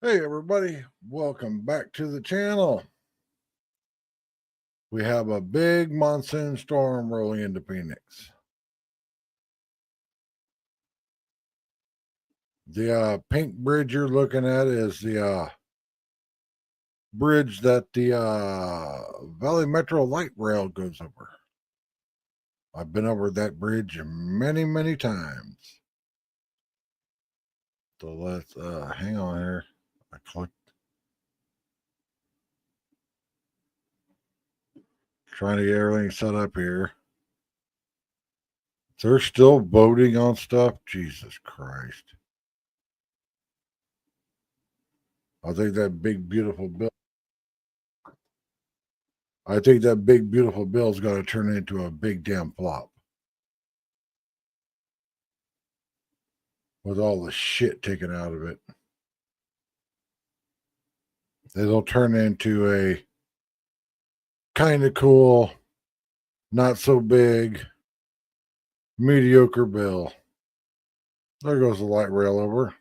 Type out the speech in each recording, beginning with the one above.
Hey everybody, welcome back to the channel. We have a big monsoon storm rolling into Phoenix. The pink bridge you're looking at is the bridge that the Valley Metro light rail goes over. I've been over that bridge many, many times. So let's hang on here. I clicked. Trying to get everything set up here. They're still voting on stuff. Jesus Christ. I think that big beautiful bill. I think that big beautiful bill is going to turn into a big damn flop with all the shit taken out of it. It'll turn into a kind of cool, not so big, mediocre bill. There goes the light rail over.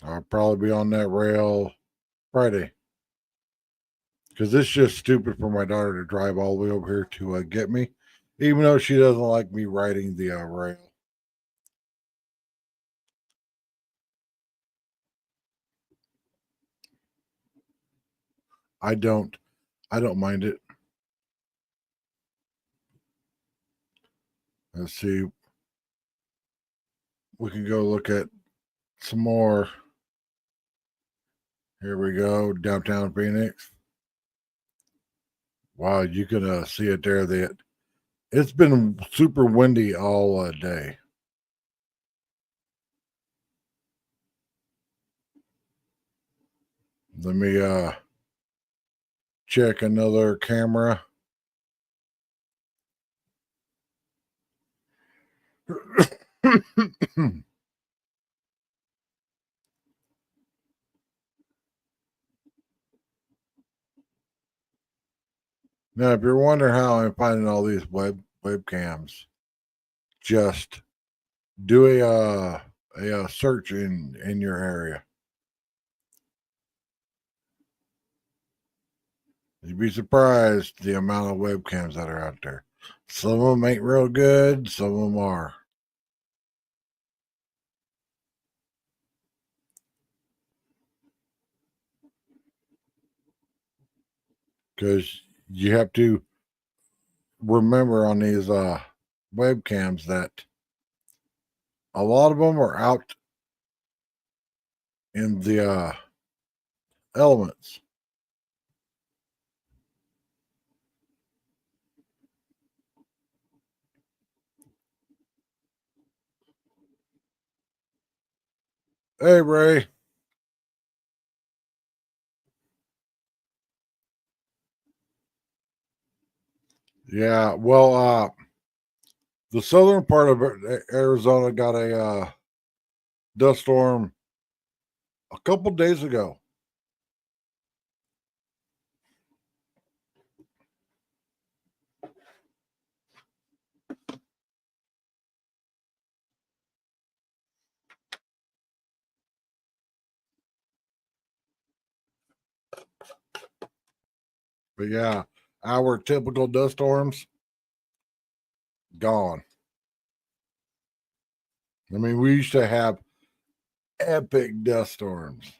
I'll probably be on that rail Friday. Because it's just stupid for my daughter to drive all the way over here to get me, even though she doesn't like me riding the rail. I don't mind it. Let's see. We can go look at some more. Here we go, downtown Phoenix. Wow, you can see it there. It's been super windy all day. Let me check another camera. Now, if you're wondering how I'm finding all these webcams, just do a search in your area. You'd be surprised the amount of webcams that are out there. Some of them ain't real good. Some of them are. Because you have to remember on these webcams that a lot of them are out in the elements. Hey, Ray. Yeah, well, the southern part of Arizona got a dust storm a couple days ago. But yeah, our typical dust storms gone. I mean, we used to have epic dust storms.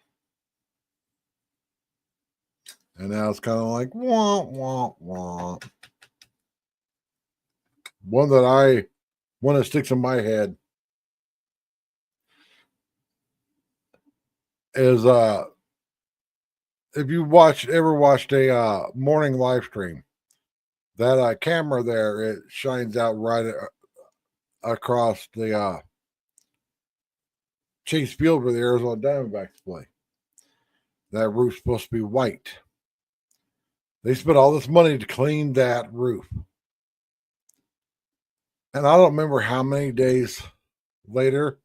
And now it's kind of like wah wah wah. One that sticks in my head is if you ever watched a morning live stream, that camera there, it shines out right across the Chase Field where the Arizona Diamondbacks play. That roof's supposed to be white. They spent all this money to clean that roof. And I don't remember how many days later.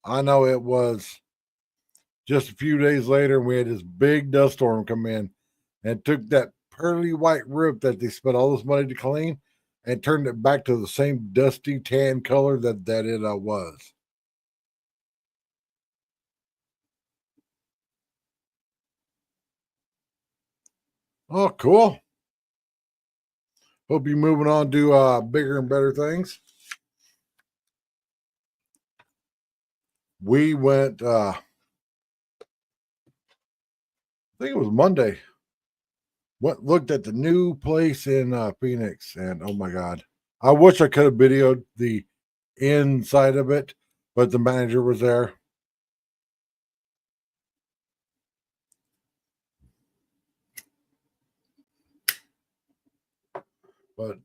I know it was just a few days later, we had this big dust storm come in and took that pearly white roof that they spent all this money to clean and turned it back to the same dusty tan color that it was. Oh, cool. Hope you're moving on to bigger and better things. We went, I think it was Monday. Looked at the new place in Phoenix, and oh my God. I wish I could have videoed the inside of it, but the manager was there. But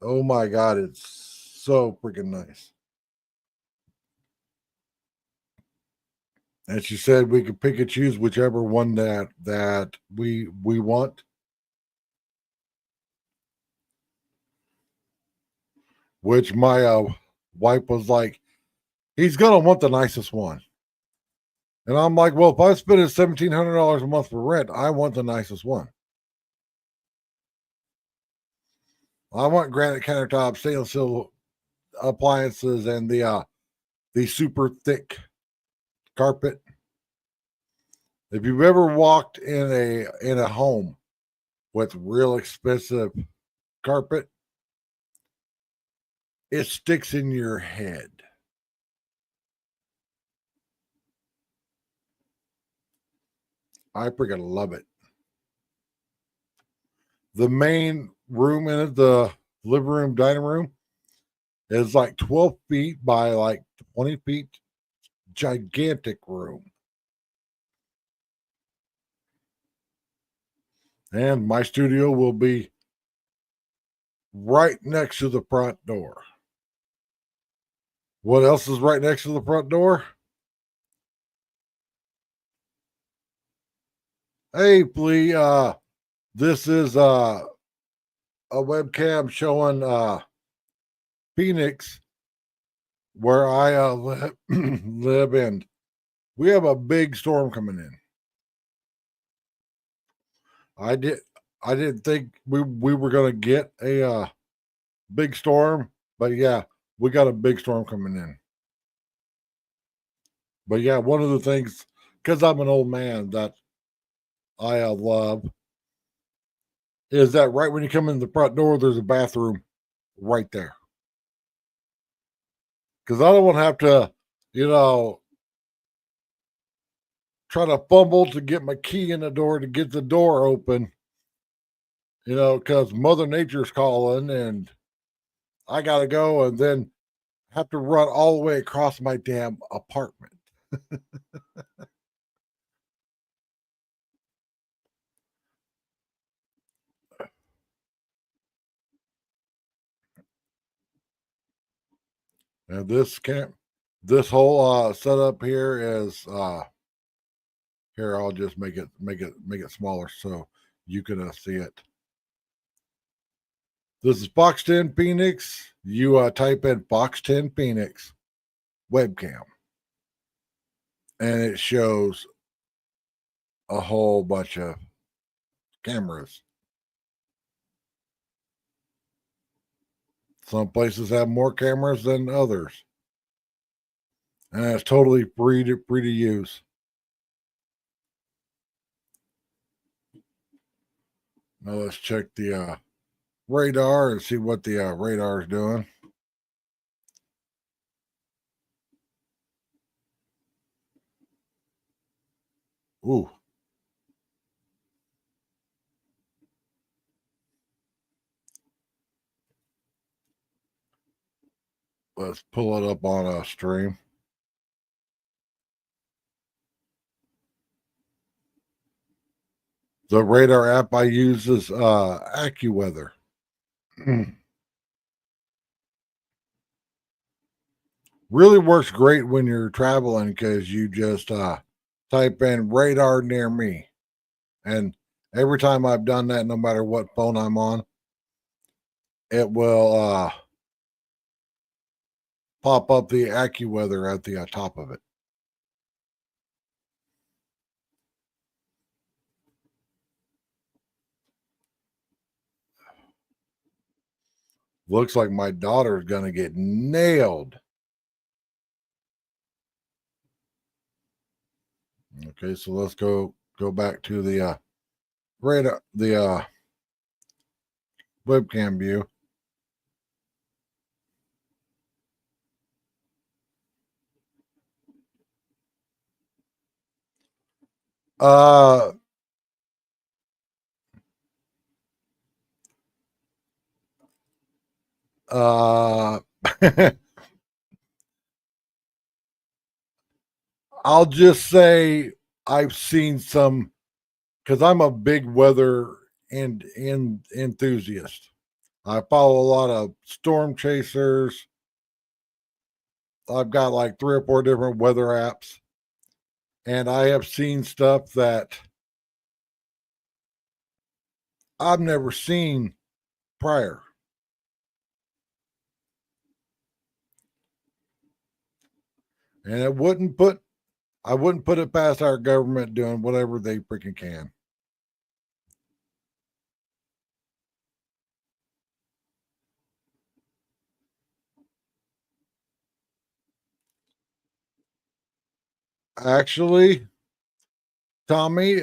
oh my God, it's so freaking nice. And she said we could pick and choose whichever one that we want. Which my wife was like, he's gonna want the nicest one. And I'm like, well, if I spend $1,700 a month for rent, I want the nicest one. I want granite countertops, stainless steel appliances, and the super thick carpet. If you've ever walked in a home with real expensive carpet, it sticks in your head. I freaking love it. The main room in it, the living room, dining room, is like 12 feet by like 20 feet. Gigantic room. And my studio will be right next to the front door. What else is right next to the front door? Hey, Flea, this is a webcam showing Phoenix where I live in. We have a big storm coming in. I did I didn't think we were gonna get a big storm, but yeah, we got a big storm coming in. But yeah, one of the things, because I'm an old man, that I love is that right when you come in the front door, there's a bathroom right there. Because I don't want to have to, you know, try to fumble to get my key in the door to get the door open, because Mother Nature's calling and I got to go and then have to run all the way across my damn apartment. And this whole setup here is here. I'll just make it smaller so you can see it. This is Fox 10 Phoenix. You type in Fox 10 Phoenix webcam, and it shows a whole bunch of cameras. Some places have more cameras than others, and it's totally free to use. Now let's check the radar and see what the radar is doing. Ooh. Let's pull it up on a stream. The radar app I use is AccuWeather. Really works great when you're traveling because you just type in radar near me. And every time I've done that, no matter what phone I'm on, it will pop up the AccuWeather at the top of it. Looks like my daughter's gonna get nailed. Okay, so let's go back to the radar, the webcam view. Uh uh I'll just say I've seen some because I'm a big weather and enthusiast. I follow a lot of storm chasers. I've got like 3 or 4 different weather apps, and I have seen stuff that I've never seen prior. And I wouldn't put it past our government doing whatever they freaking can. Actually, Tommy,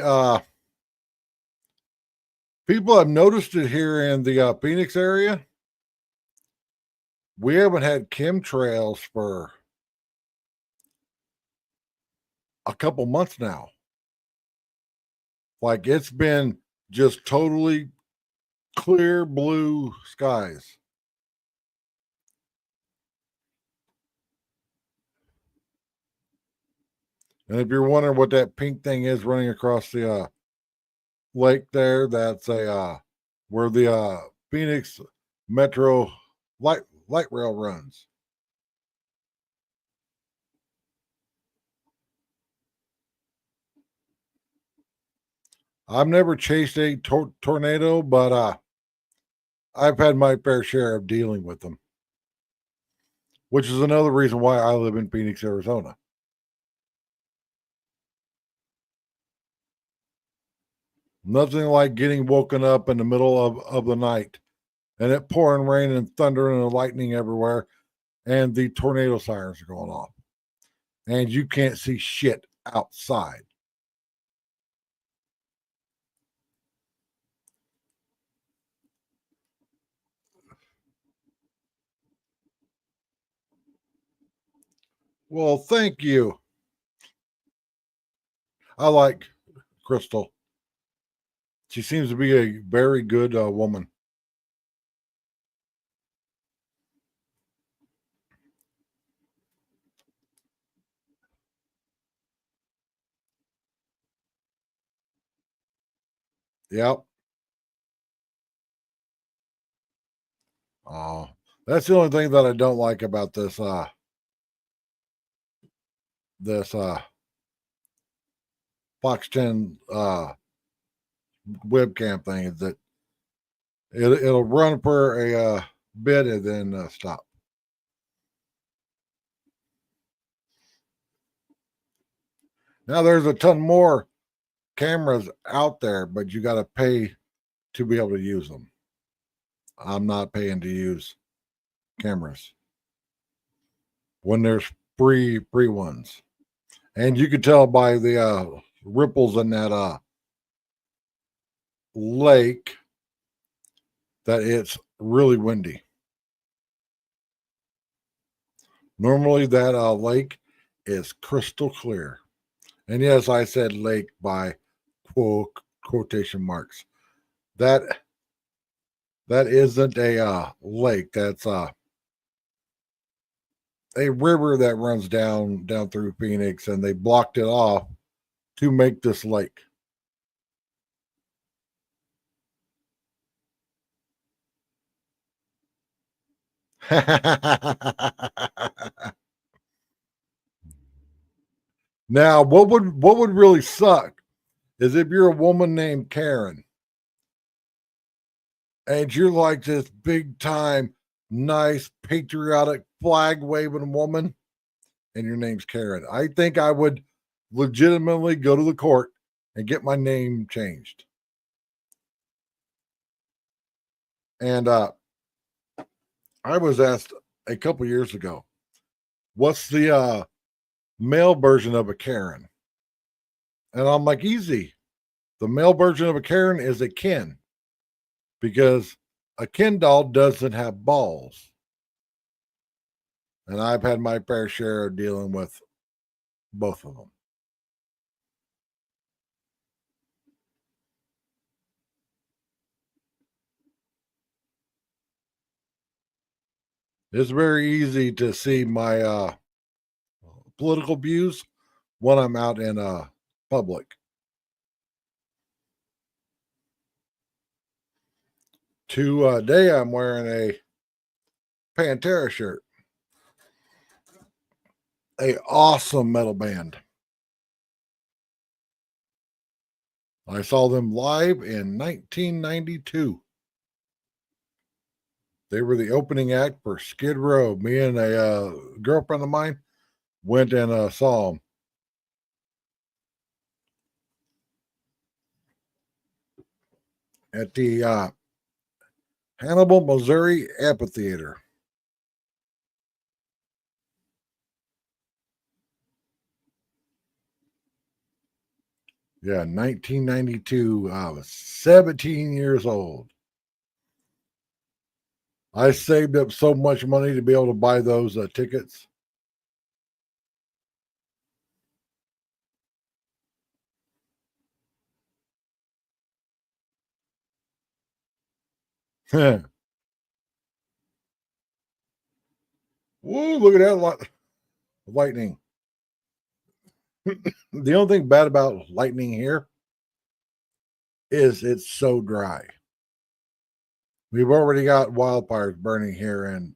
people have noticed it here in the Phoenix area. We haven't had chemtrails for a couple months now. Like it's been just totally clear blue skies. And if you're wondering what that pink thing is running across the lake there, that's a where the Phoenix Metro light rail runs. I've never chased a tornado, but I've had my fair share of dealing with them, which is another reason why I live in Phoenix, Arizona. Nothing like getting woken up in the middle of the night and it pouring rain and thunder and lightning everywhere, and the tornado sirens are going off, and you can't see shit outside. Well, thank you. I like Crystal. She seems to be a very good woman. Yep. Oh, that's the only thing that I don't like about this Fox 10 webcam thing is that it'll run for a bit and then stop. Now there's a ton more cameras out there, but you got to pay to be able to use them. I'm not paying to use cameras when there's free ones, and you can tell by the ripples in that lake that it's really windy. Normally, that lake is crystal clear, and yes, I said lake by quotation marks. That that isn't a lake. That's a river that runs down through Phoenix, and they blocked it off to make this lake. Now, what would really suck is if you're a woman named Karen and you're like this big time, nice, patriotic, flag waving woman, and your name's Karen. I think I would legitimately go to the court and get my name changed. And I was asked a couple years ago, what's the male version of a Karen? And I'm like, easy. The male version of a Karen is a Ken because a Ken doll doesn't have balls. And I've had my fair share of dealing with both of them. It's very easy to see my political views when I'm out in public. Today, I'm wearing a Pantera shirt, a awesome metal band. I saw them live in 1992. They were the opening act for Skid Row. Me and a girlfriend of mine went and saw them at the Hannibal, Missouri Amphitheater. Yeah, 1992. I was 17 years old. I saved up so much money to be able to buy those tickets. Whoa, look at that lightning. The only thing bad about lightning here is it's so dry. We've already got wildfires burning here in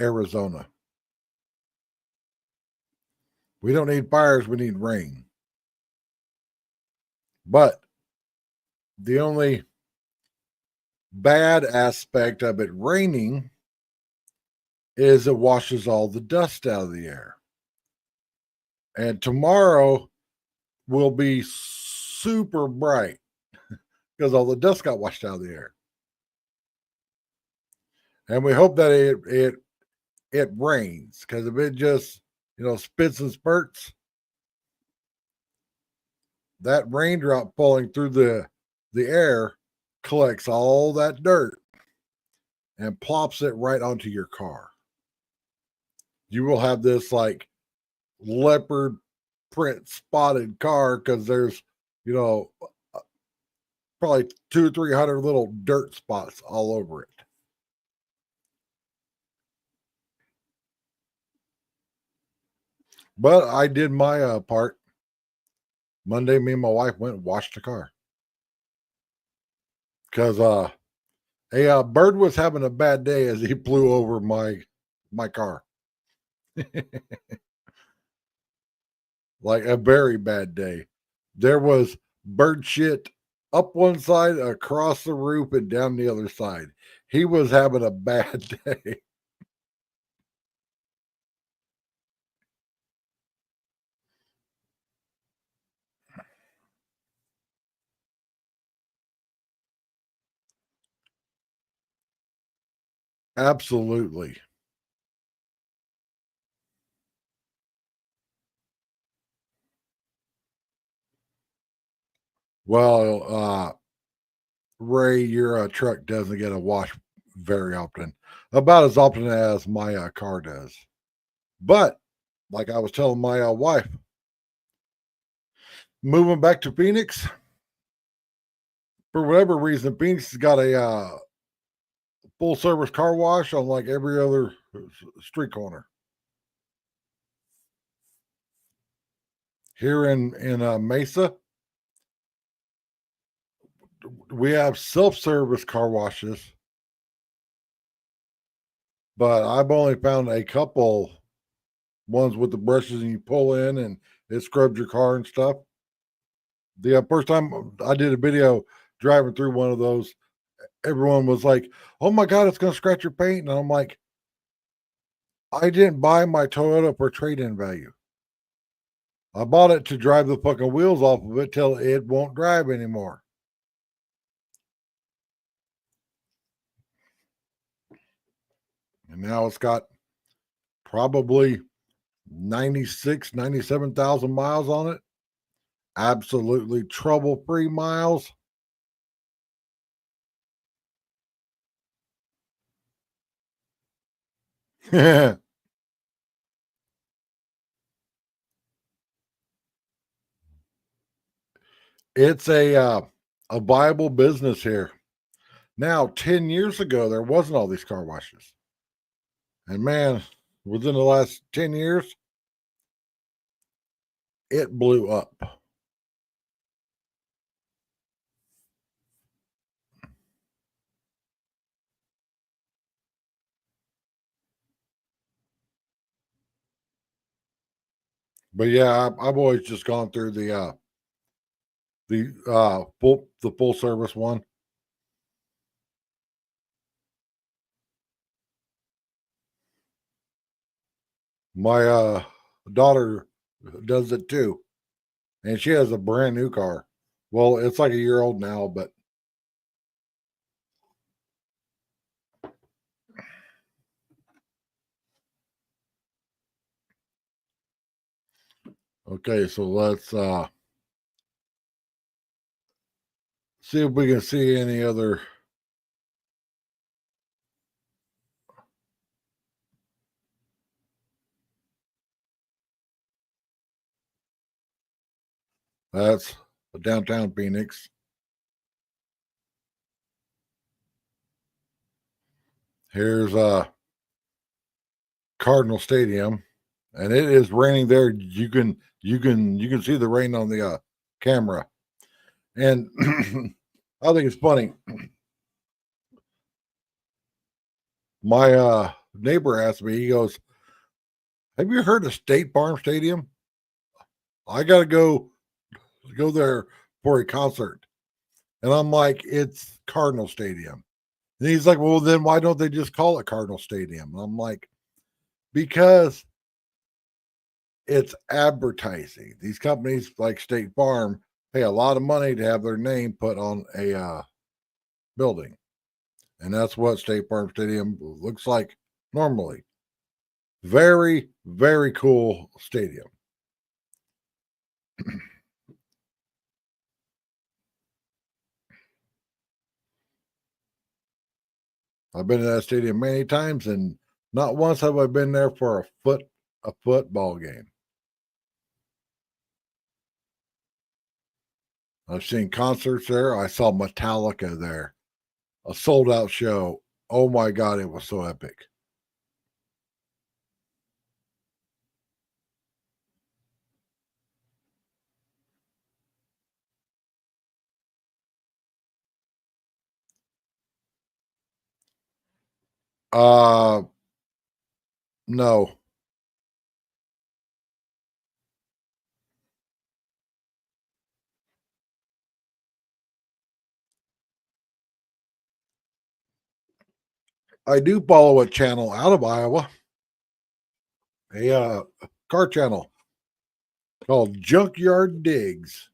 Arizona. We don't need fires, we need rain. But the only bad aspect of it raining is it washes all the dust out of the air. And tomorrow will be super bright because all the dust got washed out of the air. And we hope that it rains, because if it just spits and spurts, that raindrop falling through the air collects all that dirt and plops it right onto your car. You will have this like leopard print spotted car because there's probably 200-300 little dirt spots all over it. But I did my part. Monday, me and my wife went and washed the car because a bird was having a bad day as he flew over my car. Like a very bad day. There was bird shit up one side, across the roof, and down the other side. He was having a bad day. Absolutely. Well, Ray, your truck doesn't get a wash very often, about as often as my car does. But like I was telling my wife, moving back to Phoenix, for whatever reason, Phoenix has got a full service car wash on like every other street corner. Here in Mesa, we have self service car washes, but I've only found a couple ones with the brushes and you pull in and it scrubs your car and stuff. The first time I did a video driving through one of those, everyone was like, "Oh my god, it's going to scratch your paint," and I'm like, "I didn't buy my Toyota for trade-in value. I bought it to drive the fucking wheels off of it till it won't drive anymore." And now it's got probably 96, 97,000 miles on it. Absolutely trouble-free miles. It's a viable business here. Now, 10 years ago, there wasn't all these car washes. And man, within the last 10 years, it blew up. But yeah, I've always just gone through the full service one. My daughter does it too, and she has a brand new car. Well, it's like a year old now, but okay. So let's see if we can see any other. That's downtown Phoenix. Here's Cardinal Stadium, and it is raining there. You can see the rain on the camera, and I think it's funny. My neighbor asked me. He goes, "Have you heard of State Farm Stadium? I got to go there for a concert." And I'm like, "It's Cardinal Stadium." And he's like, "Well, then why don't they just call it Cardinal Stadium?" And I'm like, "Because it's advertising. These companies like State Farm pay a lot of money to have their name put on a building, and that's what State Farm Stadium looks like normally. Very, very cool stadium." I've been to that stadium many times, and not once have I been there for a football game. I've seen concerts there. I saw Metallica there, a sold out show. Oh my god, it was so epic. Uh no. I do follow a channel out of Iowa, a car channel called Junkyard Digs.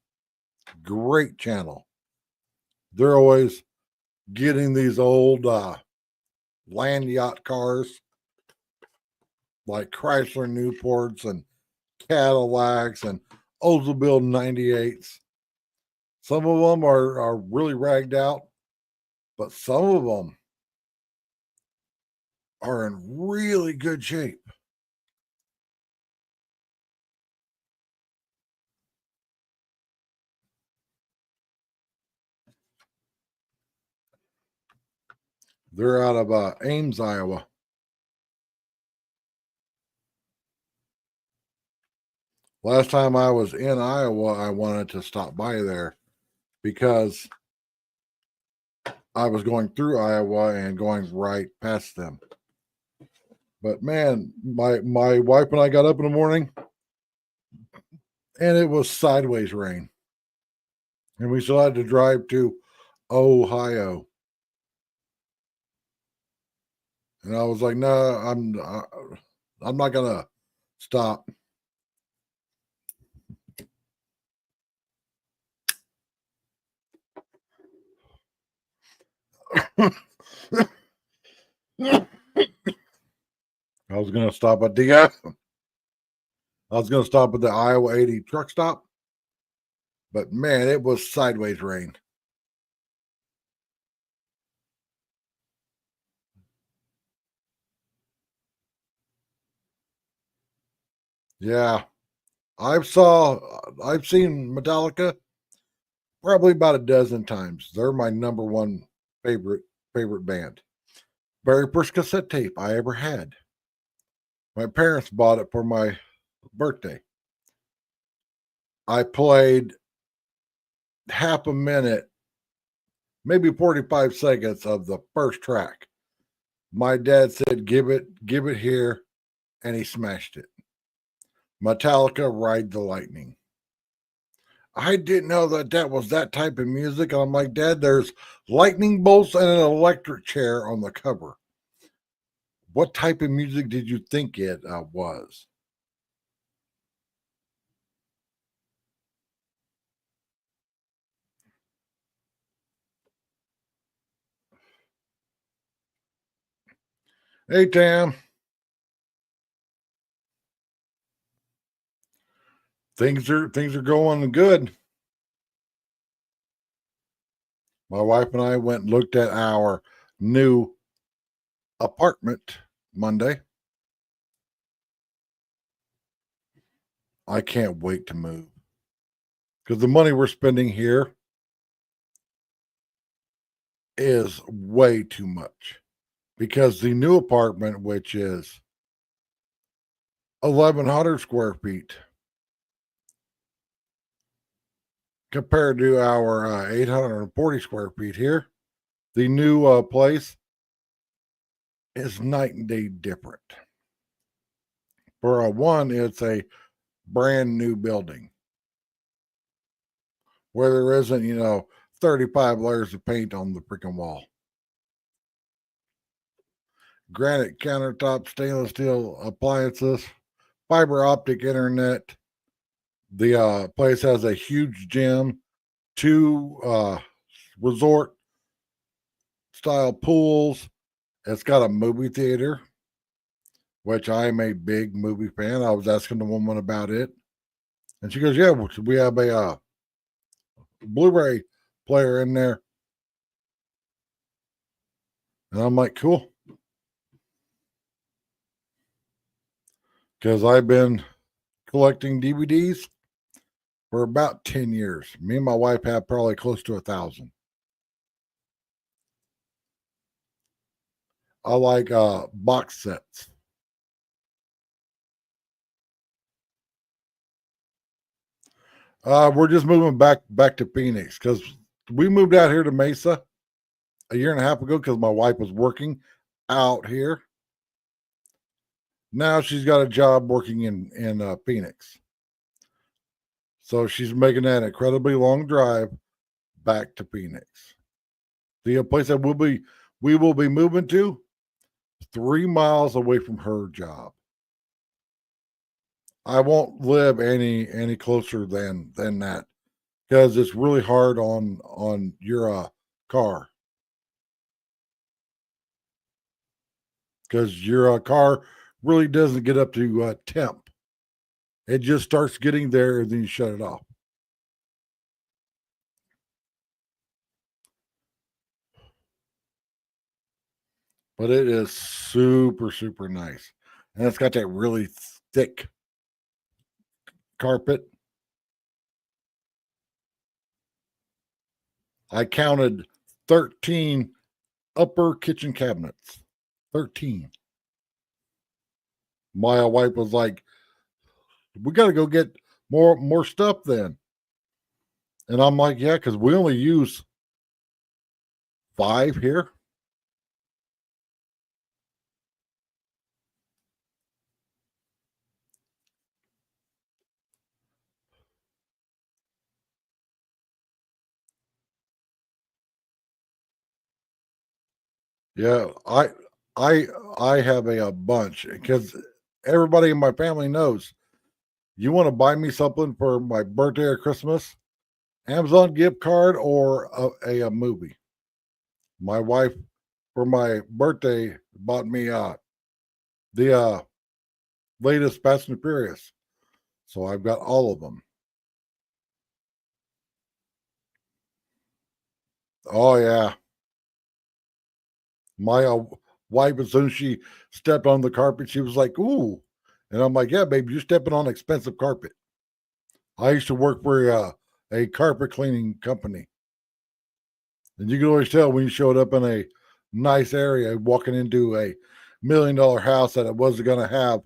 Great channel. They're always getting these old land yacht cars like Chrysler Newports and Cadillacs and Oldsmobile 98s. Some of them are really ragged out, but some of them are in really good shape. They're out of Ames, Iowa. Last time I was in Iowa, I wanted to stop by there because I was going through Iowa and going right past them. But man, my wife and I got up in the morning and it was sideways rain, and we still had to drive to Ohio. And I was like, "No, I'm not gonna stop." I was gonna stop at the I was gonna stop at the Iowa 80 truck stop, but man, it was sideways rain. Yeah, I've seen Metallica probably about a dozen times. They're my number one favorite favorite band. Very first cassette tape I ever had. My parents bought it for my birthday. I played half a minute, maybe 45 seconds of the first track. My dad said, give it here, and he smashed it. Metallica Ride the Lightning. I didn't know that that was that type of music. And I'm like, Dad, there's lightning bolts and an electric chair on the cover. What type of music did you think it was? Hey, Tam, things are going good. My wife and I went and looked at our new apartment Monday. I can't wait to move because the money we're spending here is way too much. Because the new apartment, which is 1,100 square feet, compared to our 840 square feet here, the new place is night and day different. For a one, it's a brand new building where there isn't, 35 layers of paint on the freaking wall. Granite countertops, stainless steel appliances, fiber optic internet. The place has a huge gym, two resort style pools. It's got a movie theater, which I'm a big movie fan. I was asking the woman about it, and she goes, "Yeah, we have a Blu-ray player in there." And I'm like, "Cool," because I've been collecting DVDs for about 10 years. Me and my wife have probably close to 1,000. I like box sets. We're just moving back to Phoenix because we moved out here to Mesa a year and a half ago because my wife was working out here. Now she's got a job working in Phoenix, so she's making that incredibly long drive back to Phoenix. The place that we will be moving to 3 miles away from her job. I won't live any closer than that because it's really hard on your car because your car really doesn't get up to temp. It just starts getting there and then you shut it off. But it is super nice, and it's got that really thick carpet. I counted 13 upper kitchen cabinets. 13. My wife was like, "We got to go get more stuff then." And I'm like, "Yeah, because we only use five here." Yeah, I I have a bunch because everybody in my family knows you want to buy me something for my birthday or Christmas, Amazon gift card or a movie. My wife for my birthday bought me the latest Fast and Furious. So I've got all of them. Oh yeah, my wife, as soon as she stepped on the carpet, she was like, "Ooh," and I'm like, "Yeah, baby, you're stepping on expensive carpet." I used to work for a carpet cleaning company, and you could always tell when you showed up in a nice area, walking into a $1 million house, that it wasn't going to have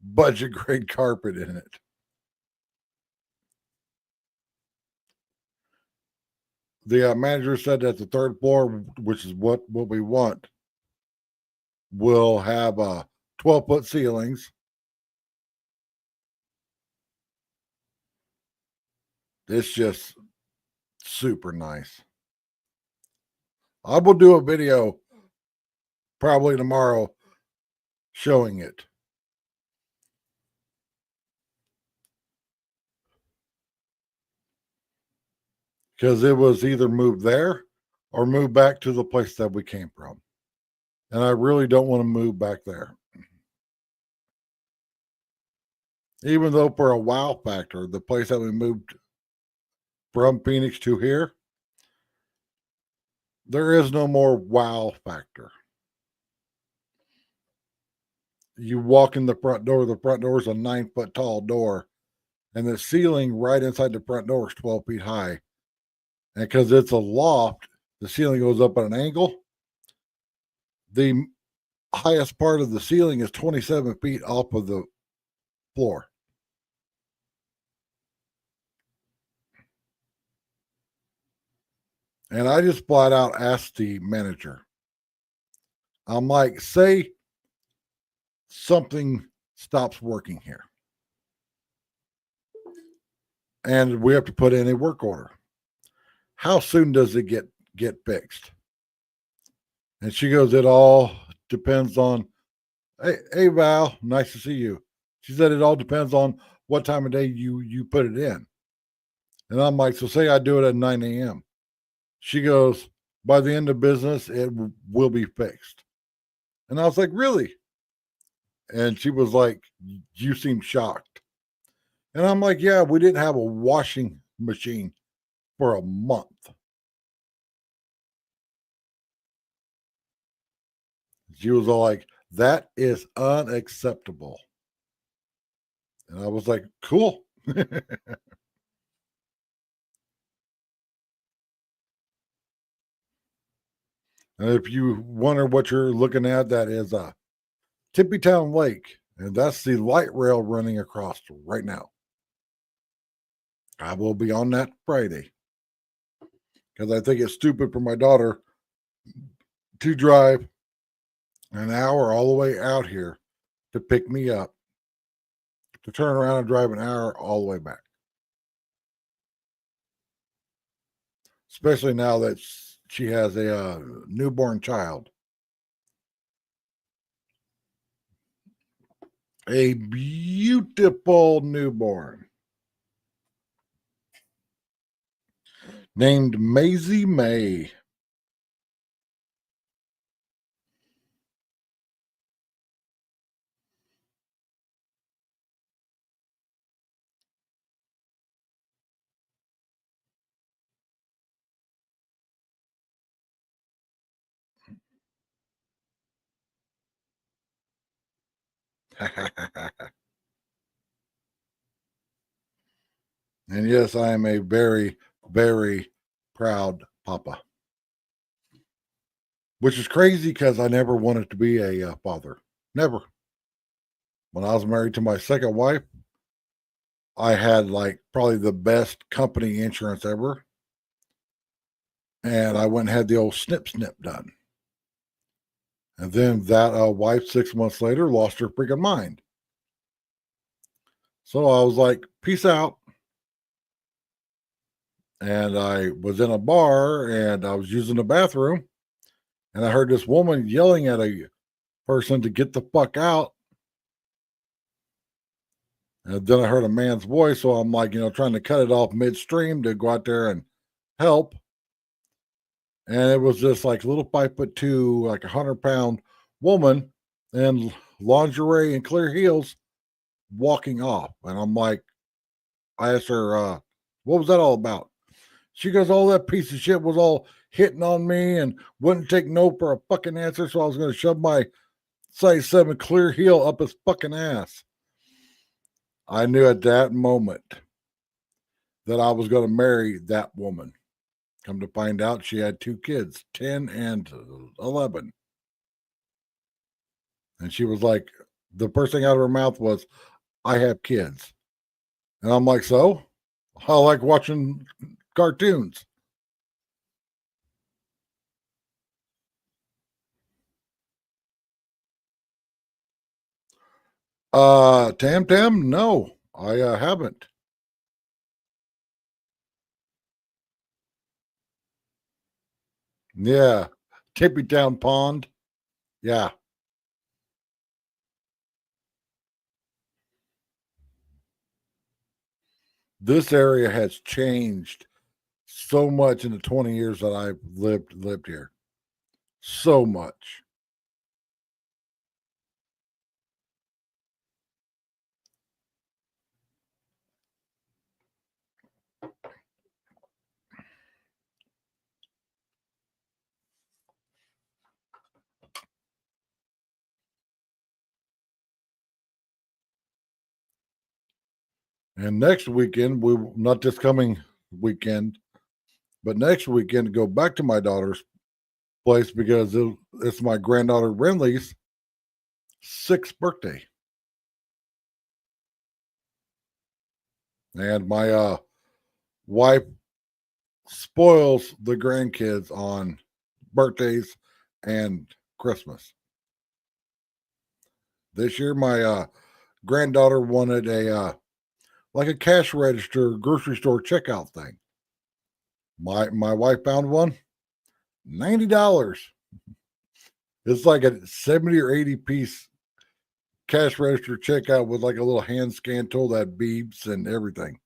budget grade carpet in it. The manager said that the third floor, which is what we want, will have 12-foot ceilings. It's just super nice. I will do a video probably tomorrow showing it, because it was either moved there or moved back to the place that we came from. And I really don't want to move back there. Even though, for a wow factor, the place that we moved from Phoenix to here, there is no more wow factor. You walk in the front door is a 9-foot tall door, and the ceiling right inside the front door is 12 feet high. And because it's a loft, the ceiling goes up at an angle. The highest part of the ceiling is 27 feet off of the floor. And I just flat out asked the manager, I'm like, say something stops working here and we have to put in a work order. How soon does it get fixed? And she goes, it all depends on, hey Val, nice to see you. She said it all depends on what time of day you put it in. And I'm like, so say I do it at 9 a.m. She goes, by the end of business, it will be fixed. And I was like, really? And she was like, you seem shocked. And I'm like, yeah, we didn't have a washing machine for a month. She was all like, that is unacceptable. And I was like, cool. And if you wonder what you're looking at, that is a Tippy Town Lake. And that's the light rail running across right now. I will be on that Friday because I think it's stupid for my daughter to drive an hour all the way out here to pick me up, to turn around and drive an hour all the way back. Especially now that she has a newborn child. A beautiful newborn named Maisie May. And yes, I am a very, very proud papa. Which is crazy because I never wanted to be a father. Never. When I was married to my second wife, I had like probably the best company insurance ever. And I went and had the old snip done. And then that wife, 6 months later, lost her freaking mind. So I was like, peace out. And I was in a bar and I was using the bathroom. And I heard this woman yelling at a person to get the fuck out. And then I heard a man's voice. So I'm like, trying to cut it off midstream to go out there and help. And it was just like a little 5'2", like 100-pound woman in lingerie and clear heels walking off. And I'm like, I asked her, what was that all about? She goes, all that piece of shit was all hitting on me and wouldn't take no for a fucking answer. So I was going to shove my size 7 clear heel up his fucking ass. I knew at that moment that I was going to marry that woman. Come to find out, she had 2 kids, 10 and 11. And she was like, the first thing out of her mouth was, I have kids. And I'm like, so? I like watching cartoons. Tam Tam, no, I haven't. Yeah, Tippy Town Pond. Yeah, this area has changed so much in the 20 years that I've lived here. So much. And next weekend, we not this coming weekend, but next weekend go back to my daughter's place because it's my granddaughter Renly's 6th birthday, and my wife spoils the grandkids on birthdays and Christmas. This year, my granddaughter wanted a like a cash register grocery store checkout thing. My wife found one, $90. It's like a 70 or 80 piece cash register checkout with like a little hand scan tool that beeps and everything.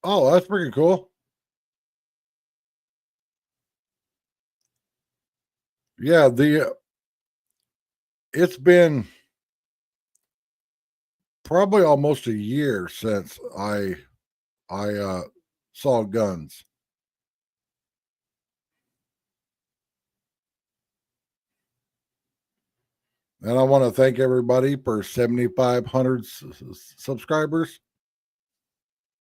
Oh, that's pretty cool. Yeah, the it's been probably almost a year since I saw guns. And I want to thank everybody for 7,500 subscribers.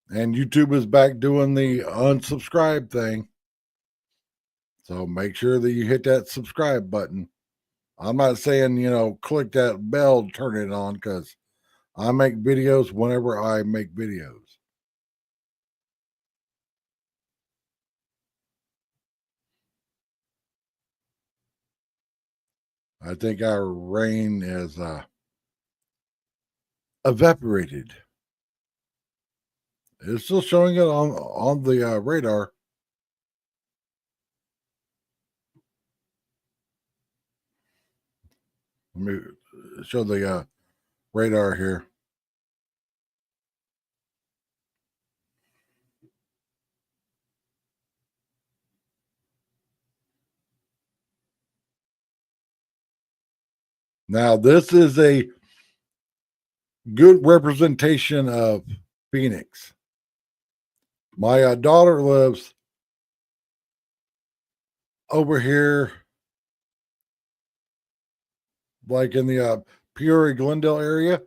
And YouTube is back doing the unsubscribe thing. So make sure that you hit that subscribe button. I'm not saying, click that bell, turn it on, because I make videos whenever I make videos. I think our rain is evaporated. It's still showing it on the radar. Let me show the radar here. Now, this is a good representation of Phoenix. My daughter lives over here, like in the Peoria Glendale area,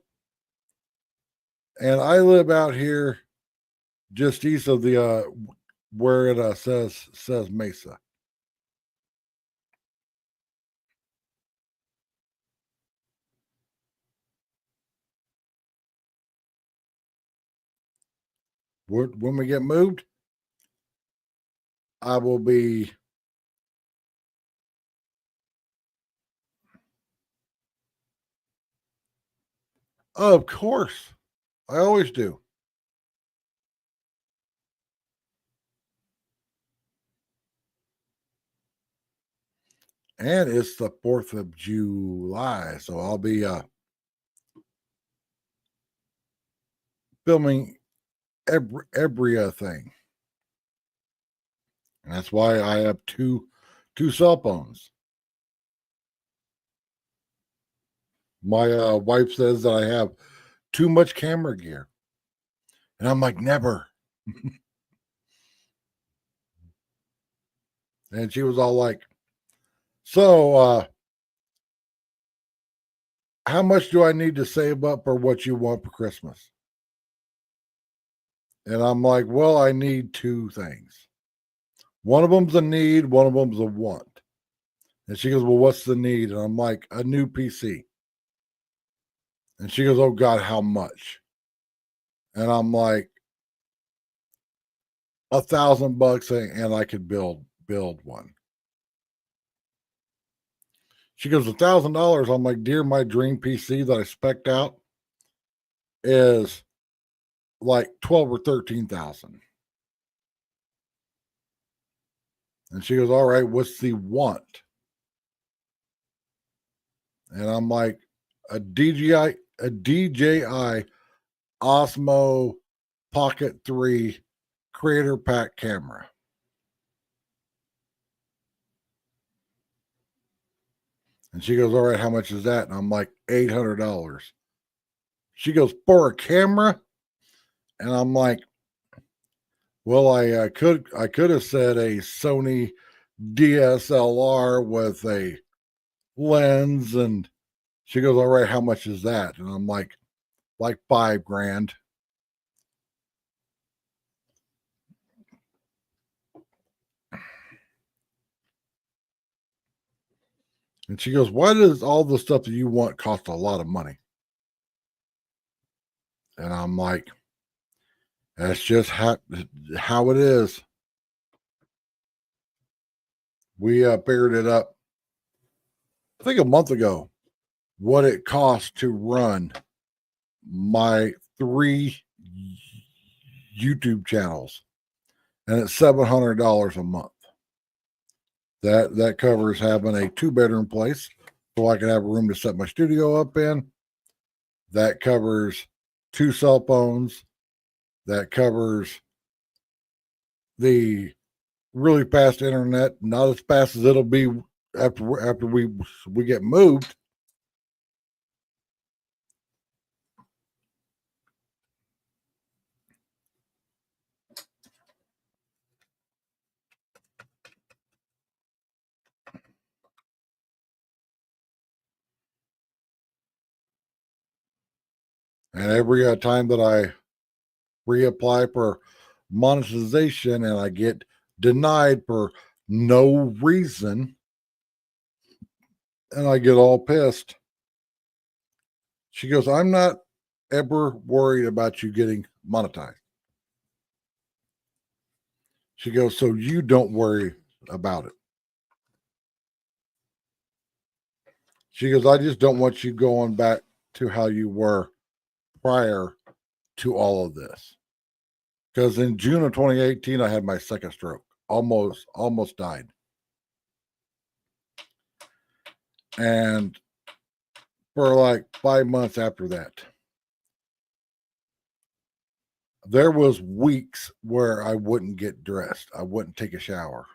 and I live out here just east of the where it says Mesa. When we get moved, I will be. Of course, I always do. And it's the 4th of July, so I'll be filming every thing. And that's why I have 2 cell phones. My wife says that I have too much camera gear. And I'm like, never. And she was all like, so how much do I need to save up for what you want for Christmas? And I'm like, well, I need 2 things. One of them's a need, one of them's a want. And she goes, well, what's the need? And I'm like, a new PC. And she goes, oh God, how much? And I'm like, $1,000 and I could build one. She goes, $1,000. I'm like, dear, my dream PC that I spec'd out is like 12 or 13,000. And she goes, all right, what's the want? And I'm like, a DJI Osmo Pocket 3 Creator Pack camera. And she goes, all right, how much is that? And I'm like, $800. She goes, for a camera? And I'm like, well, I could have said a Sony DSLR with a lens. And she goes, all right, how much is that? And I'm like $5,000. And she goes, why does all the stuff that you want cost a lot of money? And I'm like, that's just how it is. We figured it up, I think a month ago, what it costs to run my 3 YouTube channels. And it's $700 a month. That covers having a 2-bedroom place so I can have a room to set my studio up in. That covers 2 cell phones. That covers the really fast internet, not as fast as it'll be after we get moved. And every time that I reapply for monetization and I get denied for no reason, and I get all pissed. She goes, I'm not ever worried about you getting monetized. She goes, so you don't worry about it. She goes, I just don't want you going back to how you were prior to all of this. Because in June of 2018, I had my second stroke. Almost died. And for like 5 months after that, there was weeks where I wouldn't get dressed. I wouldn't take a shower.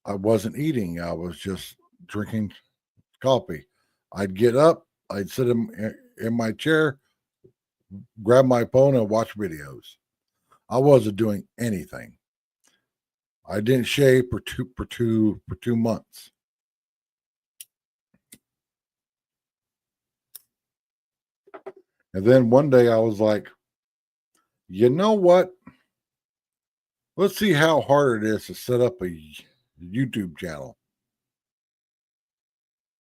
I wasn't eating. I was just drinking coffee. I'd get up. I'd sit in my chair, grab my phone, and watch videos. I wasn't doing anything. I didn't shave for two months. And then one day I was like, you know what? Let's see how hard it is to set up a YouTube channel.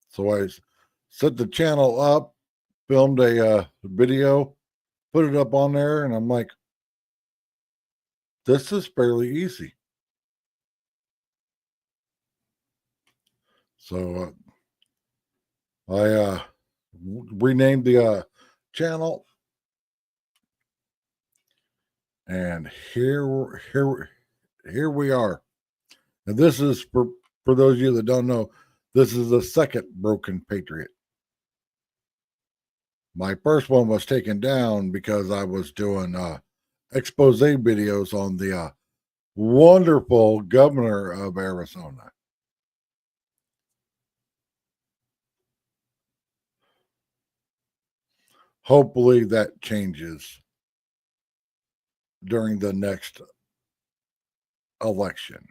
So I set the channel up, filmed a video, put it up on there, and I'm like, this is fairly easy. So I renamed the channel, and here we are. And this is for those of you that don't know, this is the second Broken Patriot. My first one was taken down because I was doing expose videos on the wonderful governor of Arizona. hopefully that changes during the next election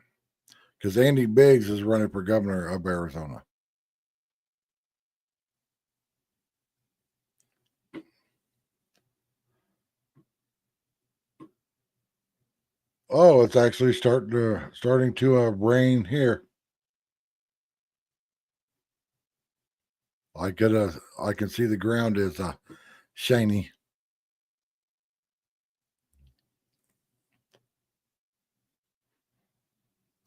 because Andy Biggs is running for governor of Arizona. Oh, it's actually starting to rain here. I can see the ground is shiny.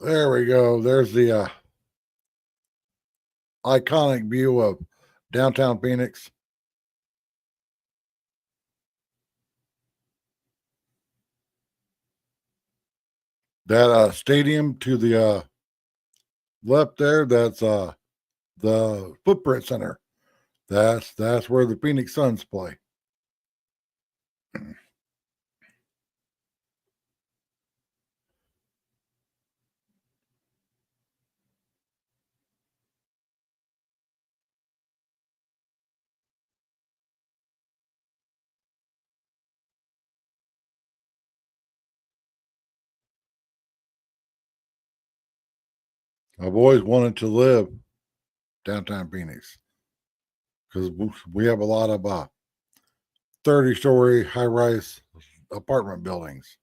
There we go. There's the iconic view of downtown Phoenix. That stadium to the left there, that's the Footprint Center. That's where the Phoenix Suns play. I've always wanted to live downtown Phoenix because we have a lot of 30-story high-rise apartment buildings.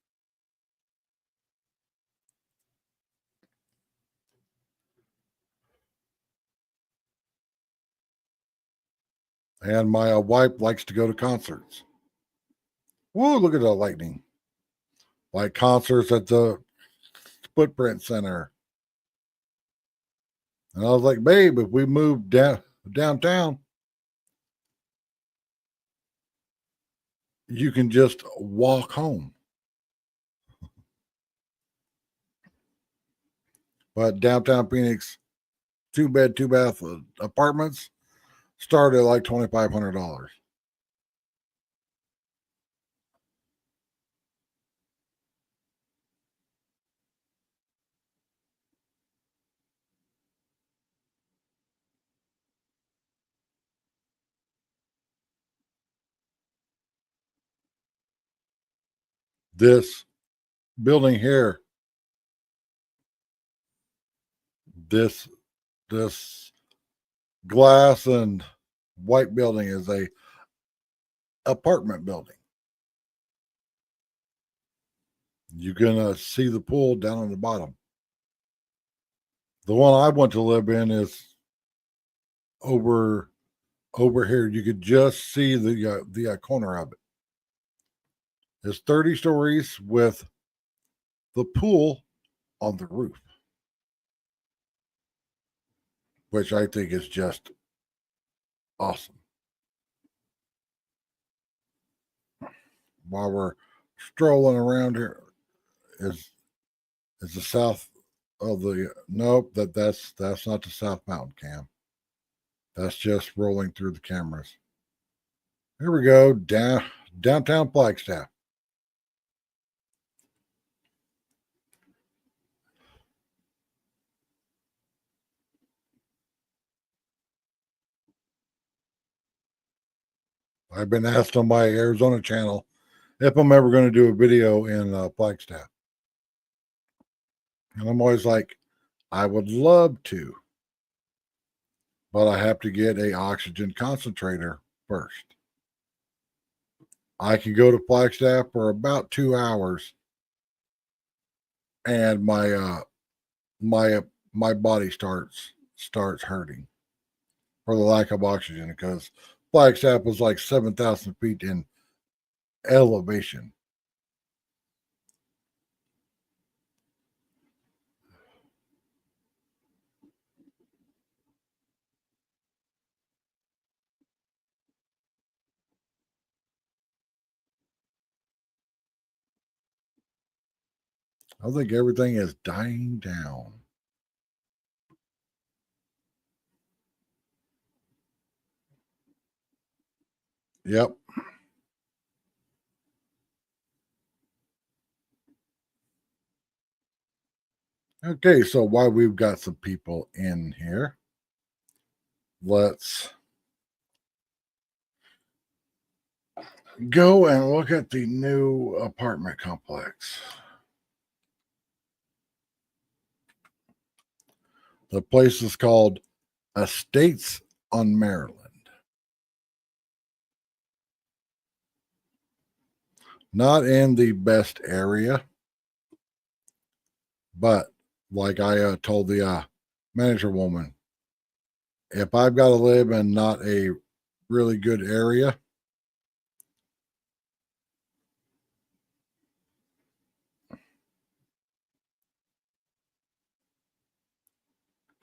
And my wife likes to go to concerts. Whoa, look at the lightning. Like concerts at the Footprint Center. And I was like, babe, if we move downtown, you can just walk home. But downtown Phoenix, 2 bed, 2 bath apartments start at like $2,500. This building here, this this glass and white building is a apartment building. You can see the pool down on the bottom. The one I want to live in is over here. You could just see the corner of it. It's 30 stories with the pool on the roof, which I think is just awesome. While we're strolling around here, is the south of the nope that's not the South Mountain Cam. That's just rolling through the cameras. Here we go, downtown Flagstaff. I've been asked on my Arizona channel if I'm ever going to do a video in Flagstaff. And I'm always like, I would love to, but I have to get a oxygen concentrator first. I can go to Flagstaff for about 2 hours, and my body starts hurting for the lack of oxygen because Flagstaff was like 7,000 feet in elevation. I think everything is dying down. Yep. Okay, so while we've got some people in here, let's go and look at the new apartment complex. The place is called Estates on Maryland. Not in the best area, but like I told the manager woman, if I've got to live in not a really good area,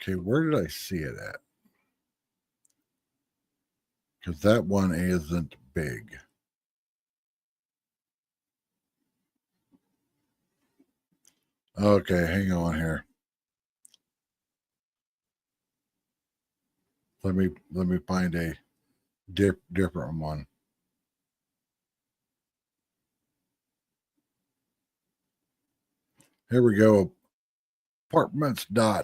okay, where did I see it at? Because that one isn't big. Okay, hang on here. Let me find a different one. Here we go. Apartments.com.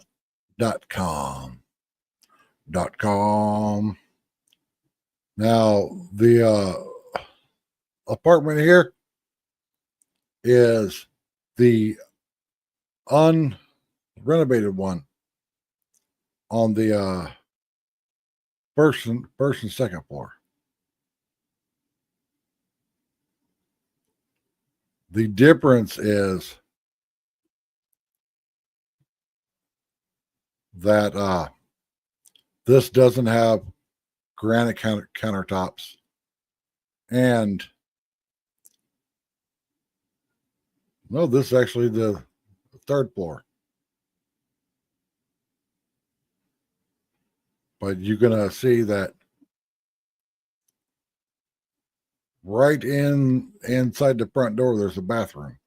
.com. Now the apartment here is the unrenovated one on the first and second floor. The difference is that this doesn't have granite countertops, and no, this is actually the third floor. But you're gonna see that right inside the front door, there's a bathroom.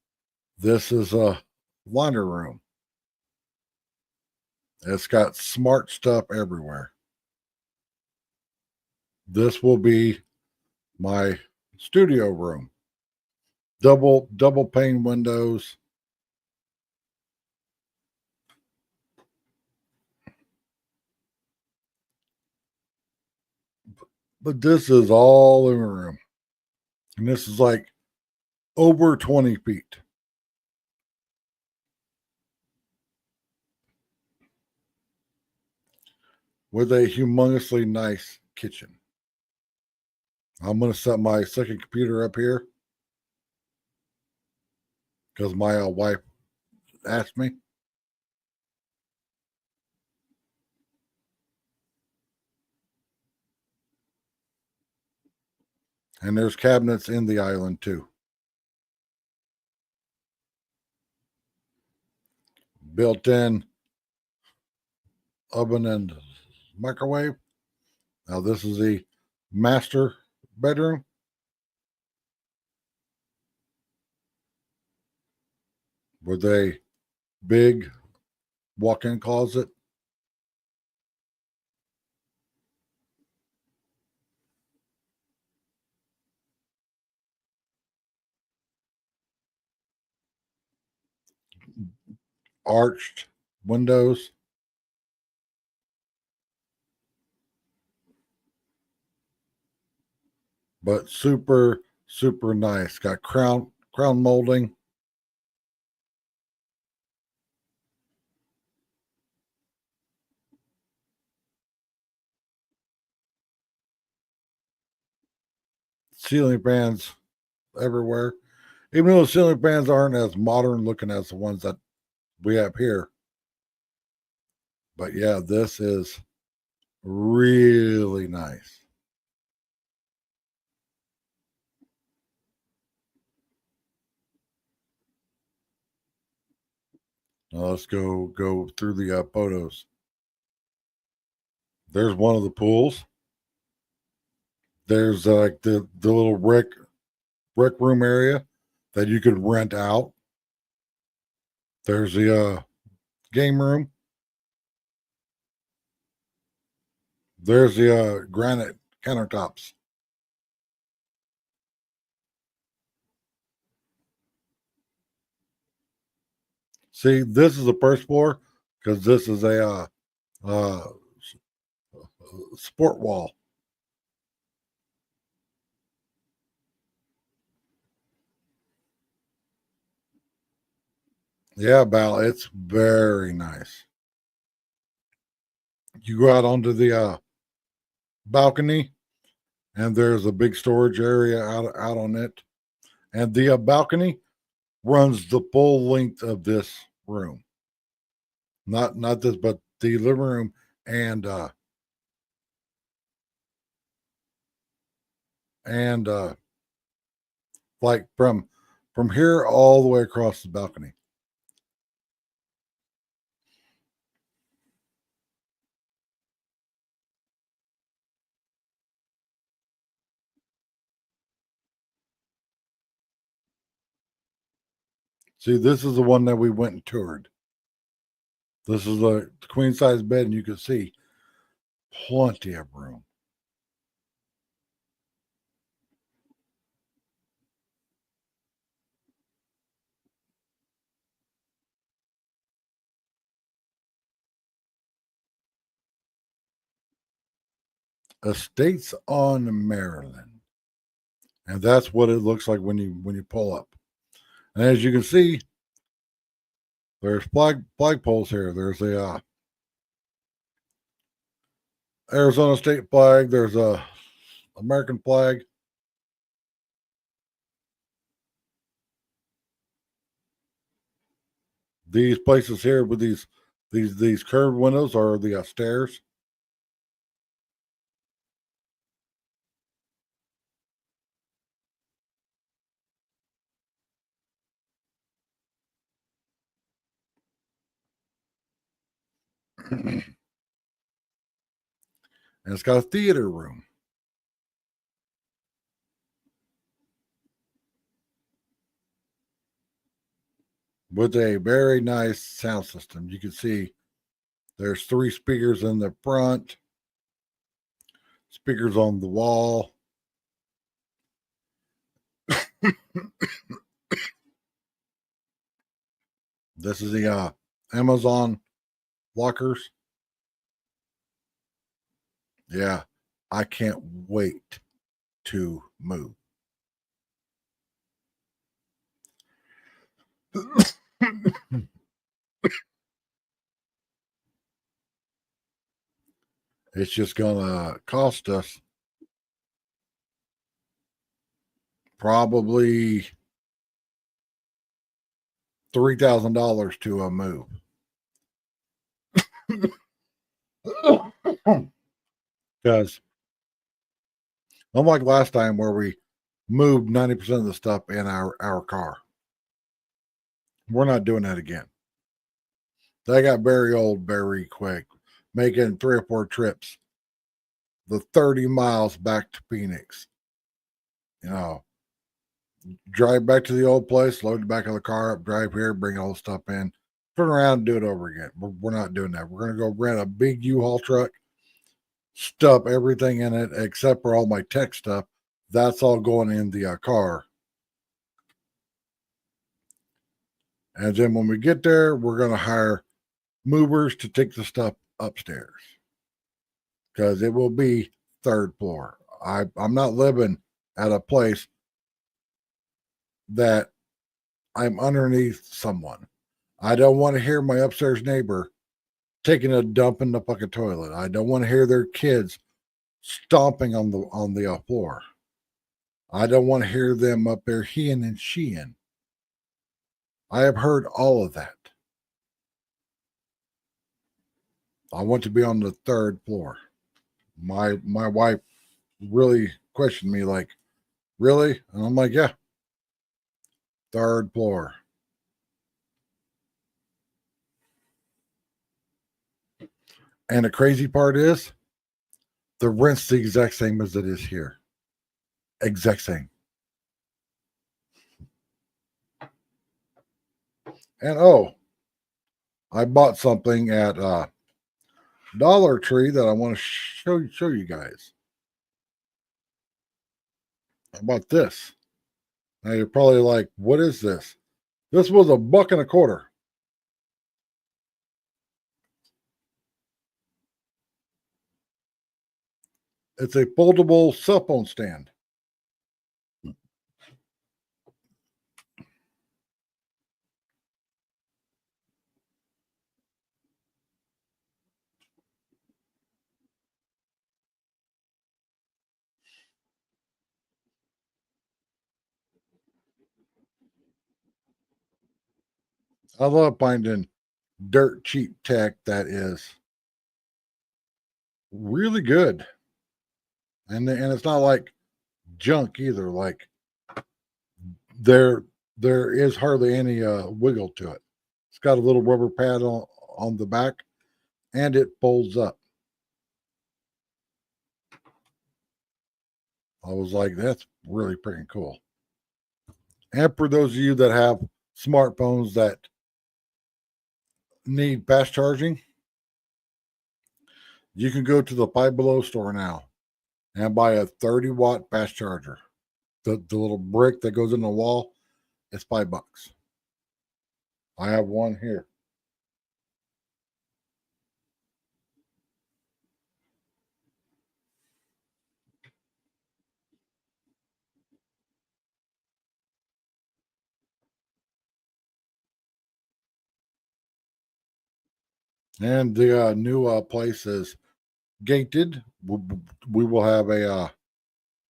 This is a laundry room. It's got smart stuff everywhere. This will be my studio room. Double pane windows. But this is all living room. And this is like over 20 feet. With a humongously nice kitchen. I'm going to set my second computer up here because my wife asked me. And there's cabinets in the island too. Built in oven and microwave. Now, this is the master bedroom. With a big walk in closet. Arched windows. But super, super nice. Got crown molding. Ceiling fans everywhere. Even though the ceiling fans aren't as modern looking as the ones that we have here. But yeah, this is really nice. Now let's go through the photos. There's one of the pools. There's like the little rec room area that you could rent out. There's the game room. There's the granite countertops. See, this is the first floor because this is a sport wall. Yeah, Val, it's very nice. You go out onto the balcony, and there's a big storage area out on it, and the balcony runs the full length of this room. Not this, but the living room and and like from here all the way across the balcony. See, this is the one that we went and toured. This is a queen size bed, and you can see plenty of room. Estates on Maryland, and that's what it looks like when you pull up. And as you can see, there's flagpoles here. There's a Arizona state flag. There's a American flag. These places here with these curved windows are the stairs. And it's got a theater room with a very nice sound system. You can see there's 3 speakers in the front, speakers on the wall. This is the Amazon lockers. Yeah, I can't wait to move. It's just gonna cost us probably $3,000 to move. Because unlike last time where we moved 90% of the stuff in our car, we're not doing that again. They got very old very quick, making 3 or 4 trips, the 30 miles back to Phoenix. You know, drive back to the old place, load the back of the car up, drive here, bring all the stuff in, turn around and do it over again. We're not doing that. We're going to go rent a big U-Haul truck, stuff everything in it except for all my tech stuff. That's all going in the car. And then when we get there, we're going to hire movers to take the stuff upstairs because it will be third floor. I'm not living at a place that I'm underneath someone. I don't want to hear my upstairs neighbor taking a dump in the fucking toilet. I don't want to hear their kids stomping on the floor. I don't want to hear them up there heeing and sheeing. I have heard all of that. I want to be on the third floor. My wife really questioned me like, really? And I'm like, yeah, third floor. And the crazy part is the rent's the exact same as it is here. Exact same. And oh, I bought something at Dollar Tree that I want to show you guys. I bought this. Now you're probably like, what is this? This was $1.25. It's a foldable cell phone stand. I love finding dirt cheap tech that is really good, and it's not like junk either. Like there there is hardly any wiggle to it. It's got a little rubber pad on the back, and it folds up. I was like, that's really pretty cool. And for those of you that have smartphones that need fast charging, you can go to the Five Below store now and buy a 30-watt fast charger. The little brick that goes in the wall, it's $5. I have one here. And the new place is gated. We will have a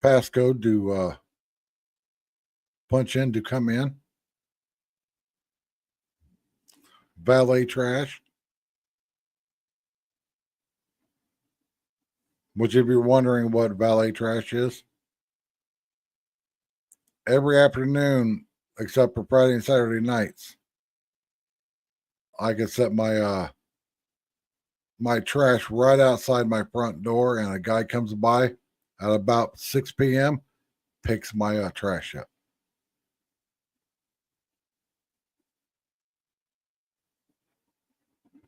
passcode to punch in to come in. Valet trash, which if you're wondering what valet trash is, every afternoon except for Friday and Saturday nights, I can set my trash right outside my front door, and a guy comes by at about 6 p.m. picks my trash up.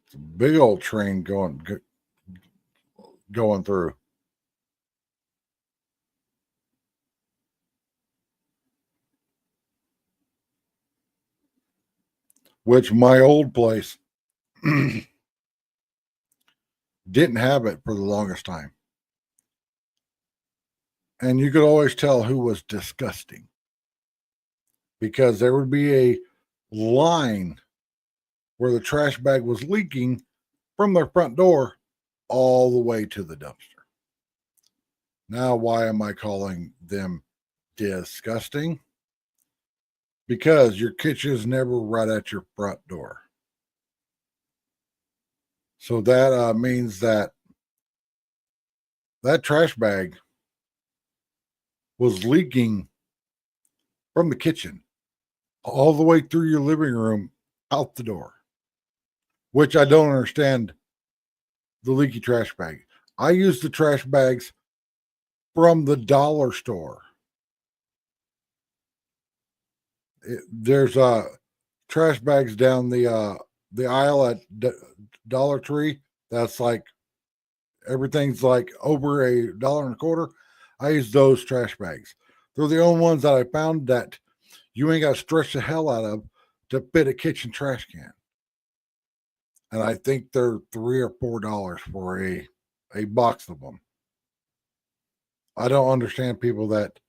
It's a big old train going through. Which my old place didn't have it for the longest time. And you could always tell who was disgusting because there would be a line where the trash bag was leaking from their front door all the way to the dumpster. Now, why am I calling them disgusting? Because your kitchen is never right at your front door. So that means that trash bag was leaking from the kitchen all the way through your living room out the door, which I don't understand the leaky trash bag. I use the trash bags from the dollar store. There's trash bags down the aisle at Dollar Tree. That's like everything's like over $1.25. I use those trash bags. They're the only ones that I found that you ain't got to stretch the hell out of to fit a kitchen trash can. And I think they're $3 or $4 for a box of them. I don't understand people that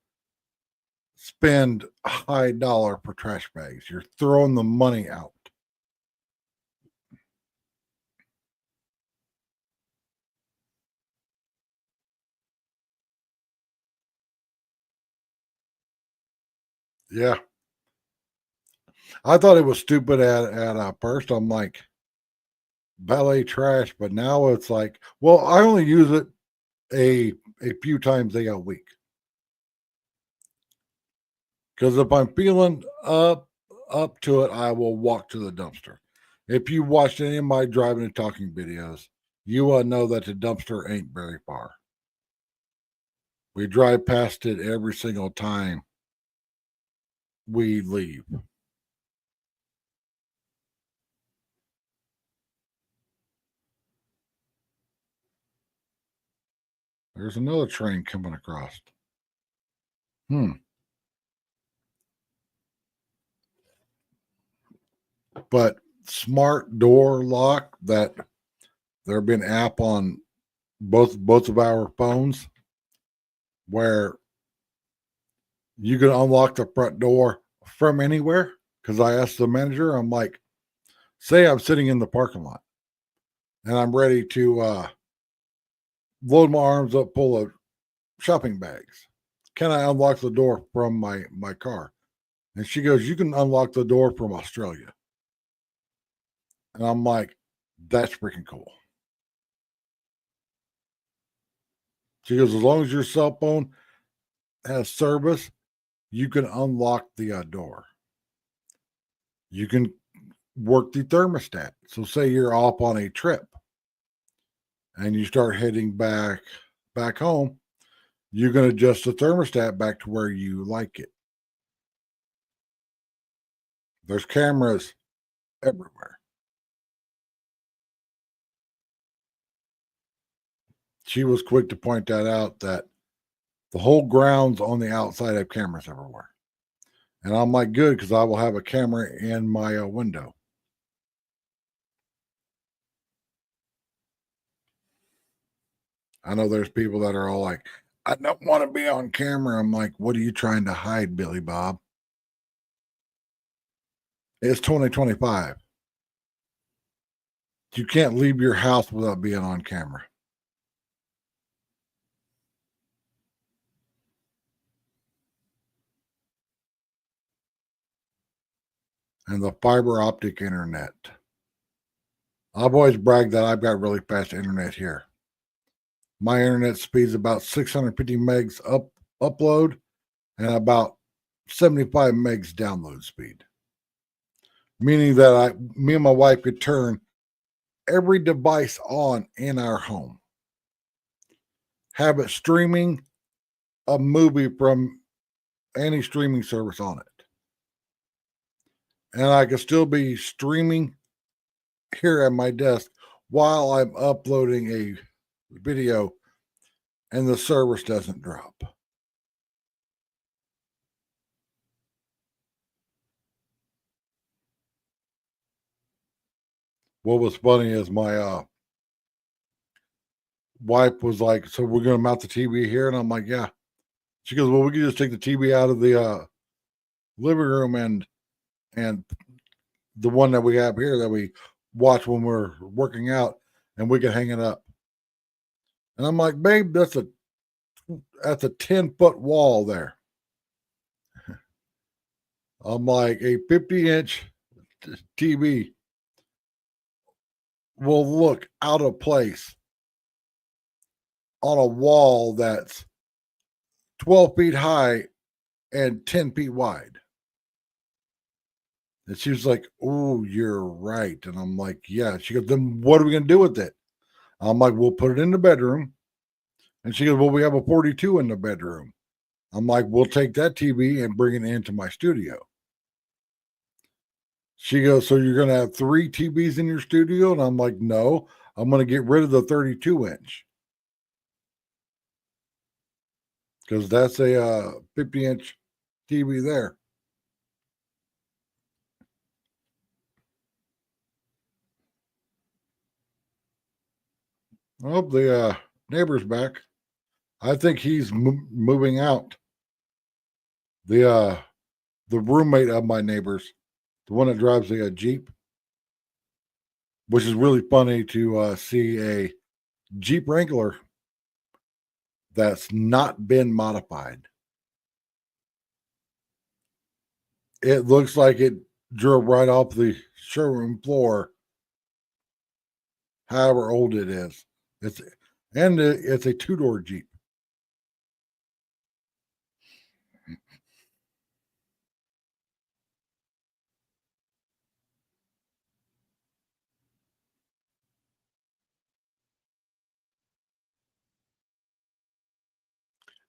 spend a high dollar for trash bags. You're throwing the money out. Yeah. I thought it was stupid at first. I'm like, valet trash, but now it's like, well, I only use it a few times a week. Because if I'm feeling up to it, I will walk to the dumpster. If you watched any of my driving and talking videos, you will know that the dumpster ain't very far. We drive past it every single time we leave. There's another train coming across. Hmm. But smart door lock that there have been app on both of our phones where you can unlock the front door from anywhere. Because I asked the manager, I'm like, say I'm sitting in the parking lot and I'm ready to load my arms up full of shopping bags. Can I unlock the door from my car? And she goes, you can unlock the door from Australia. And I'm like, that's freaking cool. She goes, as long as your cell phone has service, you can unlock the door. You can work the thermostat. So say you're off on a trip and you start heading back home, you can adjust the thermostat back to where you like it. There's cameras everywhere. She was quick to point that out, that the whole grounds on the outside have cameras everywhere. And I'm like, good, because I will have a camera in my window. I know there's people that are all like, I don't want to be on camera. I'm like, what are you trying to hide, Billy Bob? It's 2025. You can't leave your house without being on camera. And the fiber optic internet. I've always bragged that I've got really fast internet here. My internet speed's about 650 megs upload and about 75 megs download speed. Meaning that me and my wife could turn every device on in our home, have it streaming a movie from any streaming service on it. And I could still be streaming here at my desk while I'm uploading a video and the service doesn't drop. What was funny is my wife was like, so we're going to mount the TV here? And I'm like, yeah. She goes, well, we can just take the TV out of the living room and the one that we have here that we watch when we're working out, and we can hang it up. And I'm like, babe, that's a 10-foot wall there. I'm like, a 50-inch TV will look out of place on a wall that's 12 feet high and 10 feet wide. And she was like, oh, you're right. And I'm like, yeah. She goes, then what are we going to do with it? I'm like, we'll put it in the bedroom. And she goes, well, we have a 42 in the bedroom. I'm like, we'll take that TV and bring it into my studio. She goes, so you're going to have 3 TVs in your studio? And I'm like, no, I'm going to get rid of the 32-inch. Because that's a 50-inch TV there. Oh, the neighbor's back. I think he's moving out. The roommate of my neighbor's, the one that drives a Jeep, which is really funny to see a Jeep Wrangler that's not been modified. It looks like it drove right off the showroom floor, however old it is. It's a 2-door Jeep.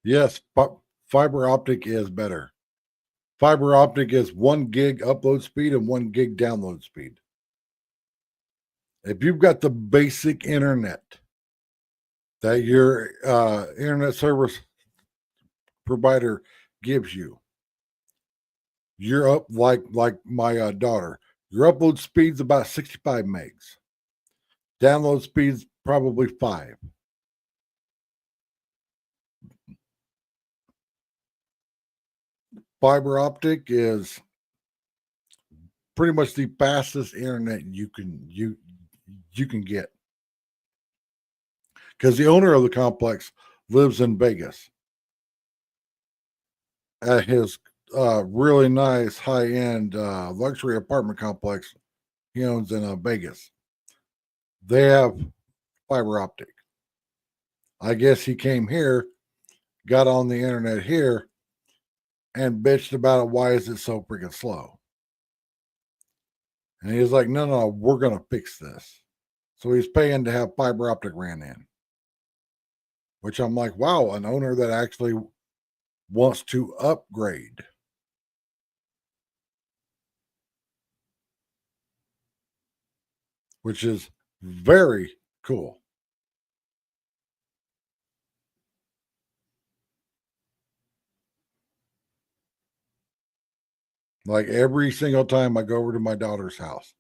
Yes, fiber optic is better. Fiber optic is 1 gig upload speed and 1 gig download speed. If you've got the basic internet that your internet service provider gives you, you're up like my daughter. Your upload speed's about 65 megs. Download speed's probably 5. Fiber optic is pretty much the fastest internet you can get, because the owner of the complex lives in Vegas at his really nice high-end luxury apartment complex he owns in Vegas. They have fiber optic. I guess he came here, got on the internet here, and bitched about it. Why is it so freaking slow? And he's like, no, we're going to fix this. So he's paying to have fiber optic ran in, which I'm like, wow, an owner that actually wants to upgrade. Which is very cool. Like every single time I go over to my daughter's house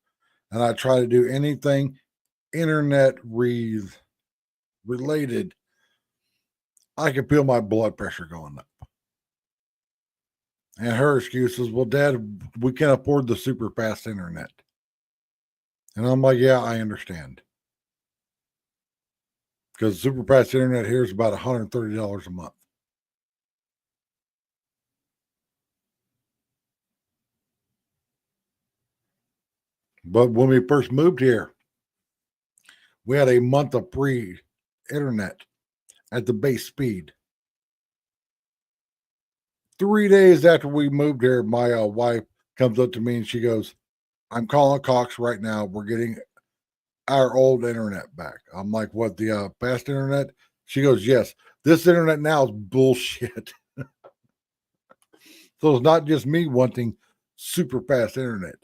and I try to do anything internet related, I can feel my blood pressure going up. And her excuse is, well, Dad, we can't afford the super fast internet. And I'm like, yeah, I understand. Because super fast internet here is about $130 a month. But when we first moved here, we had a month of free internet at the base speed. 3 days after we moved here, my wife comes up to me and she goes, I'm calling Cox right now. We're getting our old internet back. I'm like, what, the fast internet? She goes, yes. This internet now is bullshit. So it's not just me wanting super fast internet.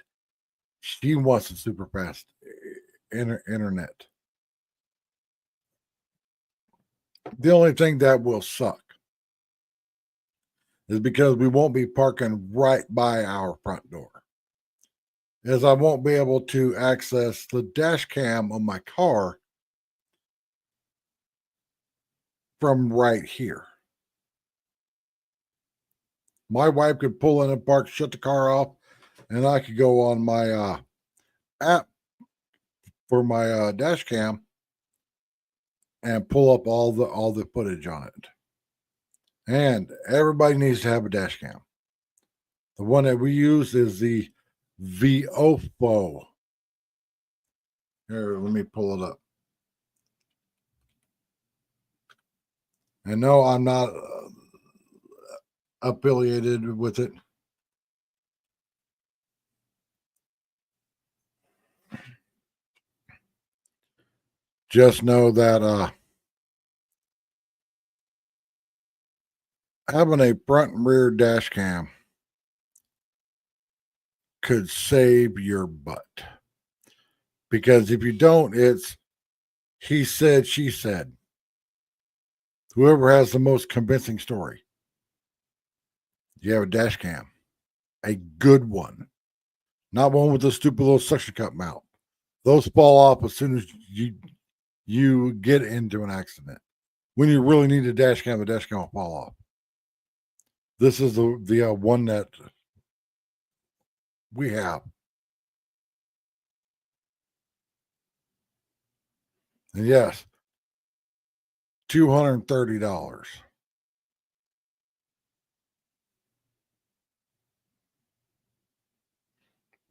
She wants a super fast internet. The only thing that will suck is because we won't be parking right by our front door. Is I won't be able to access the dash cam on my car from right here. My wife could pull in and park, shut the car off, and I could go on my app for my dash cam and pull up all the footage on it. And everybody needs to have a dash cam. The one that we use is the VOFO. Here, let me pull it up. And no, I'm not affiliated with it. Just know that having a front and rear dash cam could save your butt. Because if you don't, it's he said, she said. Whoever has the most convincing story. You have a dash cam, a good one, not one with a stupid little suction cup mount. Those fall off as soon as you get into an accident. When you really need a dash cam, the dash cam will fall off. This is the one that we have. And yes, $230.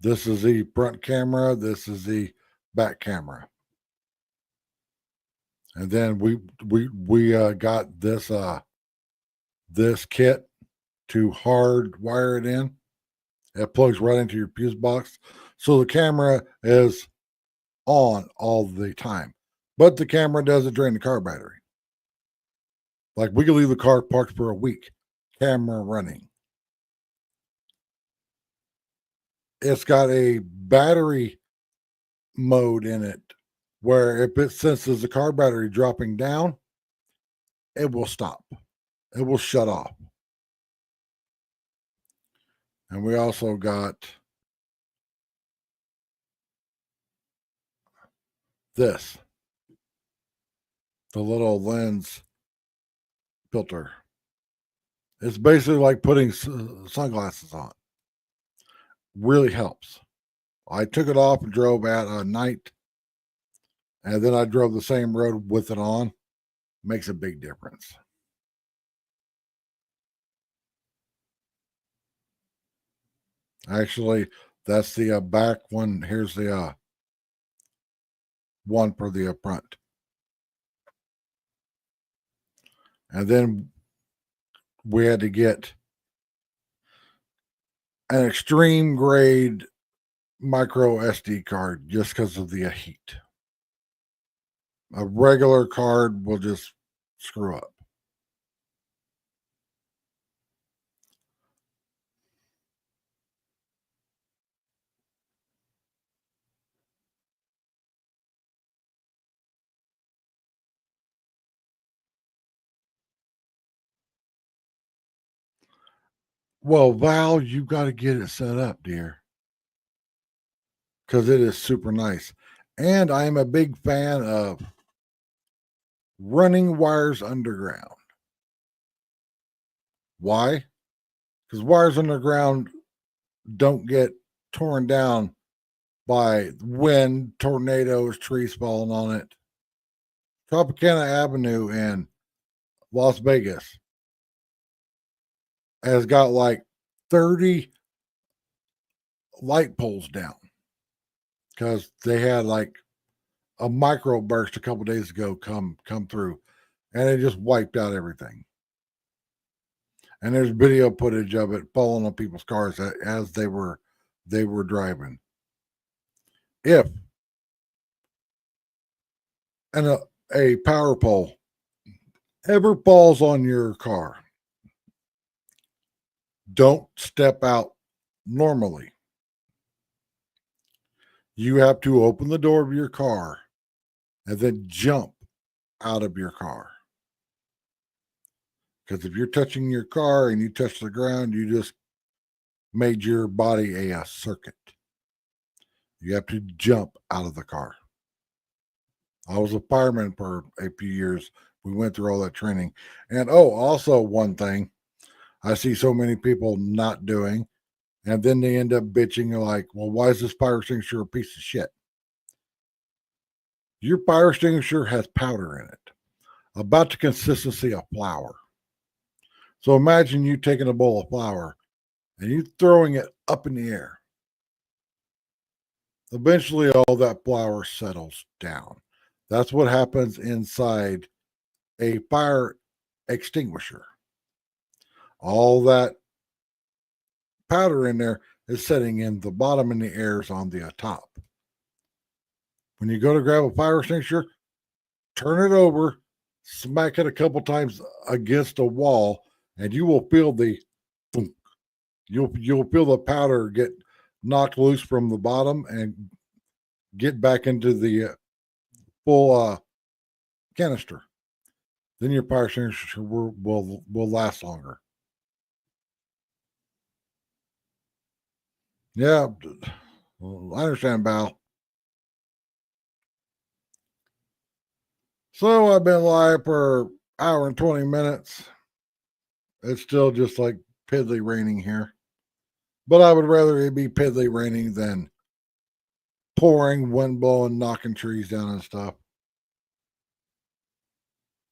This is the front camera. This is the back camera. And then we got this kit to hardwire it in. It plugs right into your fuse box, so the camera is on all the time. But the camera doesn't drain the car battery. Like we could leave the car parked for a week, camera running. It's got a battery mode in it where if it senses the car battery dropping down, it will stop. It will shut off. And we also got this, the little lens filter. It's basically like putting sunglasses on. Really helps. I took it off and drove at night, and then I drove the same road with it on. Makes a big difference. Actually, That's the back one. Here's the one for the front. And then we had to get an extreme grade micro SD card just because of the heat. A regular card will just screw up. Well, Val, you got to get it set up, dear, because it is super nice. And I am a big fan of running wires underground. Why? Because wires underground don't get torn down by wind, tornadoes, trees falling on it. Tropicana Avenue in Las Vegas has got like 30 light poles down because they had like a micro burst a couple days ago come through, and it just wiped out everything. And there's video footage of it falling on people's cars as they were driving. If a power pole ever falls on your car, don't step out normally. You have to open the door of your car and then jump out of your car. Because if you're touching your car and you touch the ground, you just made your body a circuit. You have to jump out of the car. I was a fireman for a few years. We went through all that training. And also one thing I see so many people not doing, and then they end up bitching like, well, why is this fire extinguisher a piece of shit? Your fire extinguisher has powder in it, about the consistency of flour. So imagine you taking a bowl of flour and you throwing it up in the air. Eventually, all that flour settles down. That's what happens inside a fire extinguisher. All that powder in there is setting in the bottom and the airs on the top. When you go to grab a fire extinguisher, turn it over, smack it a couple times against a wall, and you will feel the you'll feel the powder get knocked loose from the bottom and get back into the full canister. Then your fire extinguisher will last longer. Yeah, I understand, Val. So I've been live for an hour and 20 minutes. It's still just like piddly raining here. But I would rather it be piddly raining than pouring, wind blowing, knocking trees down and stuff.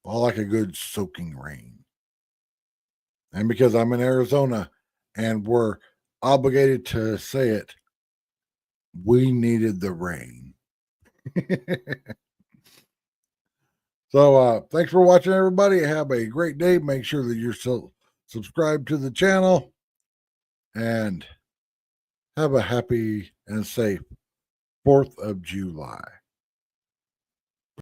I like a good soaking rain. And because I'm in Arizona and we're obligated to say it, we needed the rain. So thanks for watching, everybody. Have a great day. Make sure that you're still subscribed to the channel and have a happy and safe 4th of July.